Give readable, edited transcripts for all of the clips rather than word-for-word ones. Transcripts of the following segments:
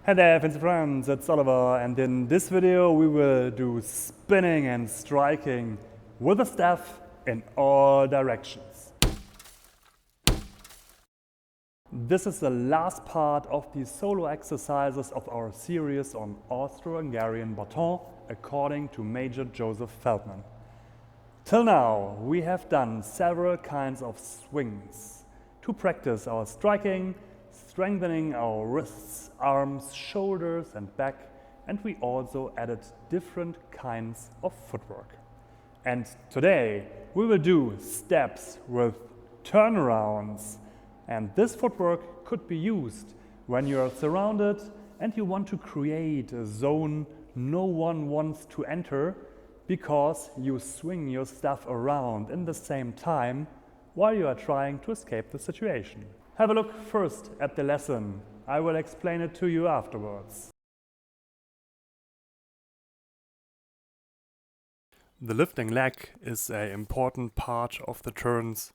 Hey there, fancy friends, it's Oliver, and in this video we will do spinning and striking with the staff in all directions. This is the last part of the solo exercises of our series on Austro-Hungarian baton according to Major Joseph Feldmann. Till now we have done several kinds of swings to practice our striking, strengthening our wrists, arms, shoulders and back, and we also added different kinds of footwork. And today we will do steps with turnarounds, and this footwork could be used when you are surrounded and you want to create a zone no one wants to enter because you swing your stuff around in the same time while you are trying to escape the situation. Have a look first at the lesson. I will explain it to you afterwards. The lifting leg is an important part of the turns.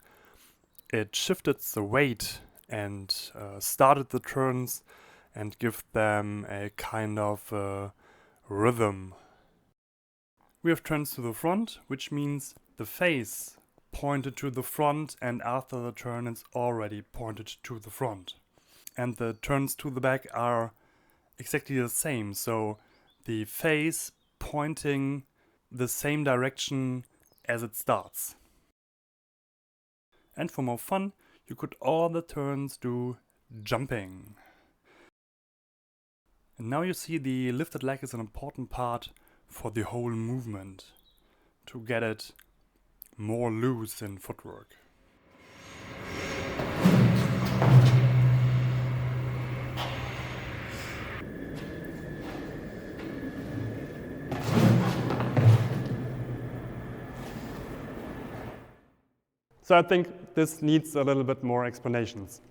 It shifted the weight and started the turns and give them a kind of rhythm. We have turns to the front, which means the face pointed to the front, and after the turn it's already pointed to the front. And the turns to the back are exactly the same, so the face pointing the same direction as it starts. And for more fun, you could all the turns do jumping. And now you see the lifted leg is an important part for the whole movement, to get it more loose in footwork. So I think this needs a little bit more explanations.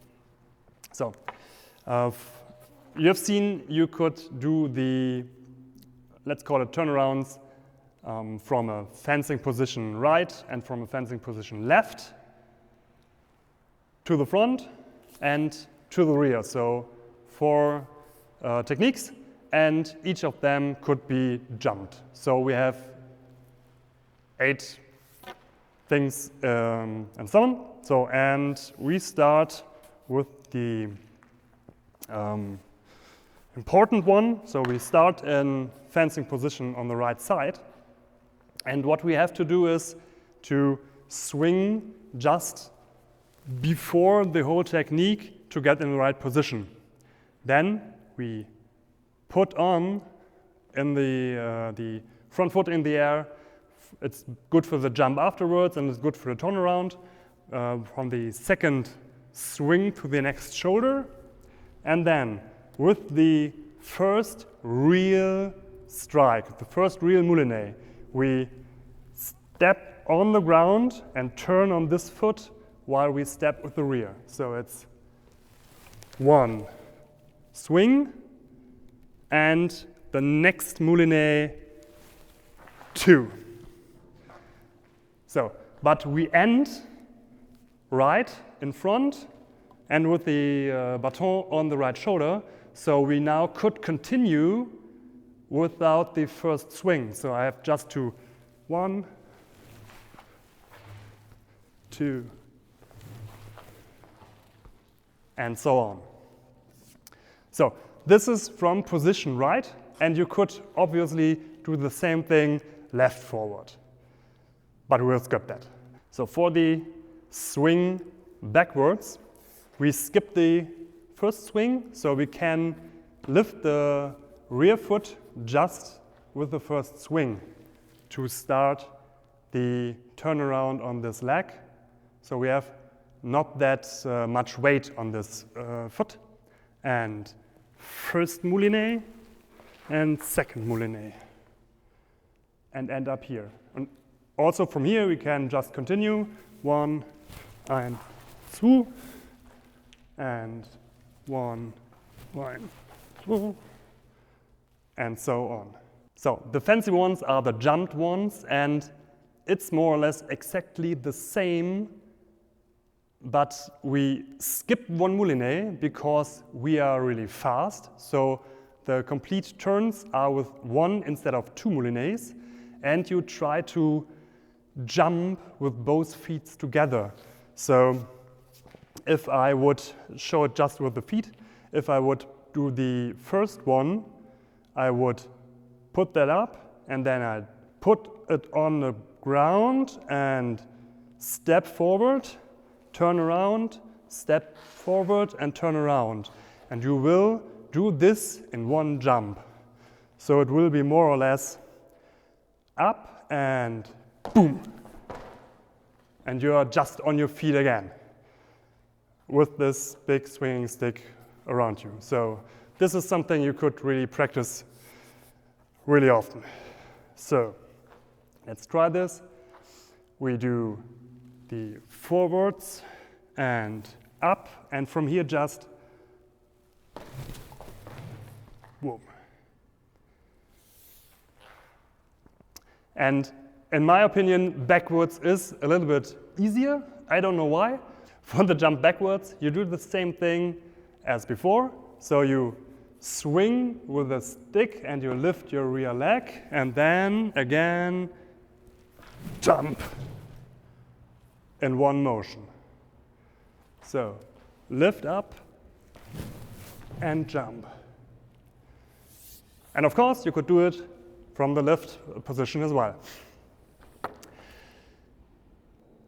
So you have seen you could do the, let's call it turnarounds, from a fencing position right and from a fencing position left to the front and to the rear. So 4 techniques, and each of them could be jumped. So we have 8 things and so on. So, and we start with the important one. So we start in fencing position on the right side. And what we have to do is to swing just before the whole technique to get in the right position. Then we put on in the front foot in the air. It's good for the jump afterwards and it's good for the turnaround. From the second swing to the next shoulder. And then with the first real strike, the first real moulinet, we step on the ground and turn on this foot while we step with the rear. So it's 1 swing and the next moulinet 2. So, but we end right in front and with the baton on the right shoulder. So we now could continue without the first swing. So I have just to 1, 2, and so on. So this is from position right, and you could obviously do the same thing left forward, but we'll skip that. So for the swing backwards, we skip the first swing, so we can lift the rear foot just with the first swing to start the turnaround on this leg. So we have not that much weight on this foot. And first moulinet and second moulinet. And end up here. And also from here we can just continue. 1 and 2 and 1, 2, and so on. So the fancy ones are the jumped ones, and it's more or less exactly the same, but we skip 1 moulinet because we are really fast. So the complete turns are with 1 instead of 2 moulinets, and you try to jump with both feet together. So if I would show it just with the feet, if I would do the first one, I would put that up and then I'd put it on the ground and step forward, turn around, step forward and turn around. And you will do this in one jump. So it will be more or less up and boom. And you are just on your feet again with this big swinging stick around you. So this is something you could really practice really often. So let's try this. We do the forwards and up, and from here just boom. And in my opinion, backwards is a little bit easier. I don't know why. For the jump backwards, you do the same thing as before. So you swing with a stick and you lift your rear leg and then again jump in one motion. So lift up and jump. And of course, you could do it from the left position as well.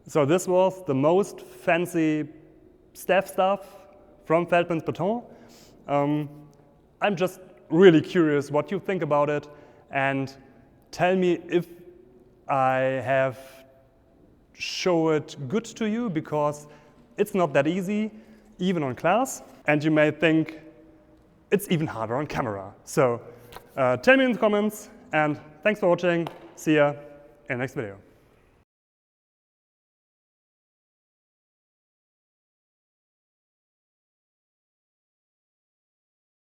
So this was the most fancy staff stuff from Feldmann's Baton. I'm just really curious what you think about it, and tell me if I have shown it good to you, because it's not that easy, even on class, and you may think it's even harder on camera. So tell me in the comments, and thanks for watching. See ya in the next video.